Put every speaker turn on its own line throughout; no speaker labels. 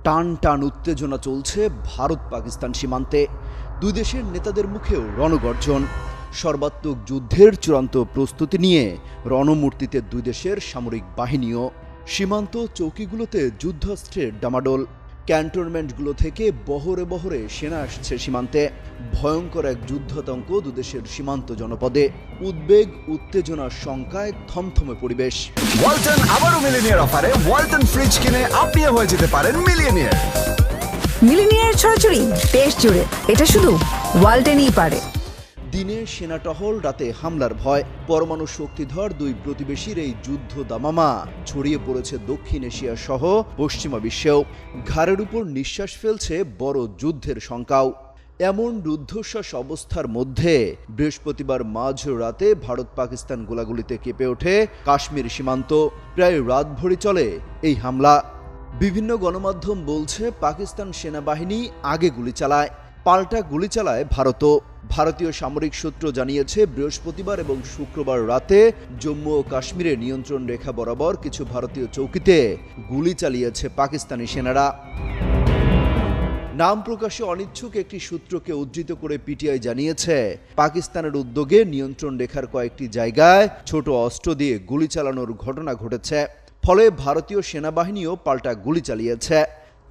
টান টান উত্তেজনা চলছে ভারত পাকিস্তান সীমান্তে। দুই দেশের নেতাদের মুখেও রণগর্জন। সর্বাত্মক যুদ্ধের চূড়ান্ত প্রস্তুতি নিয়ে রণমূর্তিতে দুই দেশের সামরিক বাহিনীও। সীমান্ত চৌকিগুলোতে যুদ্ধাস্ত্রের ডামাডোল। ক্যান্টনমেন্টগুলো থেকে বহরে বহরে সেনা আসছে সীমান্তে। ভয়ঙ্কর এক যুদ্ধাতঙ্ক দুদেশের সীমান্ত জনপদে। উদ্বেগ, উত্তেজনার শঙ্কায় থমথমে পরিবেশ।
ওয়ালটন আবারও মিলিনিয়ার অফারে ওয়ালটন ফ্রিজ কিনে আপনিও হয়ে যেতে পারেন মিলিয়নিয়ার।
মিলিনিয়ার ছড়াছড়ি দেশ জুড়ে, এটা শুধু ওয়ালটনই পারে।
দিনে সেনা টহল, রাতে হামলার ভয়। পরমাণু শক্তিধর দুই প্রতিবেশীর এই যুদ্ধ দামামা ছড়িয়ে পড়েছে দক্ষিণ এশিয়া সহ পশ্চিমা বিশ্বেও। ঘাড়ের উপর নিঃশ্বাস ফেলছে বড় যুদ্ধের শঙ্কাও। এমন রুদ্ধশ্বাস অবস্থার মধ্যে বৃহস্পতিবার মাঝরাতে ভারত পাকিস্তান গোলাগুলিতে কেঁপে ওঠে কাশ্মীর সীমান্ত। প্রায় রাতভরি চলে এই হামলা। বিভিন্ন গণমাধ্যম বলছে পাকিস্তান সেনাবাহিনী আগে গুলি চালায়, পাল্টা গুলি চালায় ভারতও। ভারতীয় সামরিক সূত্র জানিয়েছে বৃহস্পতিবার এবং শুক্রবার রাতে জম্মু ও কাশ্মীরে নিয়ন্ত্রণ রেখা বরাবর কিছু ভারতীয় চৌকিতে গুলি চালিয়েছে পাকিস্তানি সেনারা। নাম প্রকাশে অনিচ্ছুক একটি সূত্রকে উদ্ধৃত করে পিটিআই জানিয়েছে, পাকিস্তানের উদ্যোগে নিয়ন্ত্রণ রেখার কয়েকটি জায়গায় ছোট অস্ত্র দিয়ে গুলি চালানোর ঘটনা ঘটেছে। ফলে ভারতীয় সেনাবাহিনীও পাল্টা গুলি চালিয়েছে।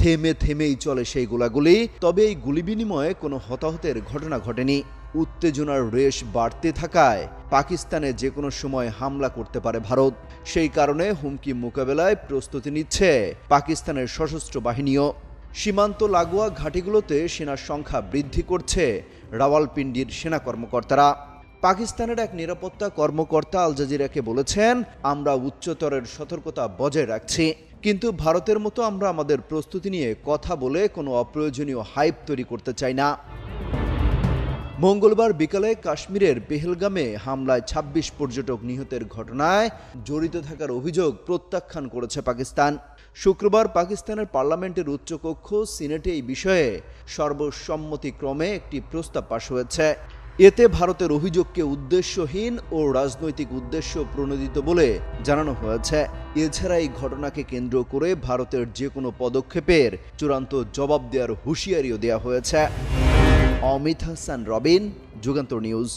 থেমে থেমেই চলে সেই গোলাগুলি, তবে এই গুলি বিনিময়ে কোনো হতাহতের ঘটনা ঘটেনি। উত্তেজনার রেশ বাড়তে থাকায় পাকিস্তানে যে কোনো সময় হামলা করতে পারে ভারত। সেই কারণে হুমকি মোকাবেলায় প্রস্তুতি নিচ্ছে পাকিস্তানের সশস্ত্র বাহিনীও। সীমান্ত লাগোয়া ঘাঁটিগুলোতে সেনার সংখ্যা বৃদ্ধি করছে রাওয়ালপিন্ডির সেনা কর্মকর্তারা। পাকিস্তানের এক নিরাপত্তা কর্মকর্তা আল জাজিরাকে বলেছেন, আমরা উচ্চতরের সতর্কতা বজায় রাখছি, কিন্তু ভারতের মতো আমরা আমাদের প্রস্তুতি নিয়ে কথা বলে কোনো অপ্রয়োজনীয় হাইপ তৈরি করতে চাই না। মঙ্গলবার বিকালে কাশ্মীরের পেহেলগামে হামলায় ২৬ পর্যটক নিহতের ঘটনায় জড়িত থাকার অভিযোগ প্রত্যাখ্যান করেছে পাকিস্তান। শুক্রবার পাকিস্তানের পার্লামেন্টের উচ্চকক্ষ সিনেটে এই বিষয়ে সর্বসম্মতিক্রমে একটি প্রস্তাব পাশ হয়েছে। এতে ভারতের অভিযোগকে উদ্দেশ্যহীন ও রাজনৈতিক উদ্দেশ্য প্রণোদিত বলে জানানো হয়েছে। এছাড়া এই ঘটনাকে কেন্দ্র করে ভারতের যে কোনো পদক্ষেপের চূড়ান্ত জবাব দেওয়ার হুঁশিয়ারিও দেওয়া হয়েছে। অমিত হাসান রবিন, যুগান্তর নিউজ।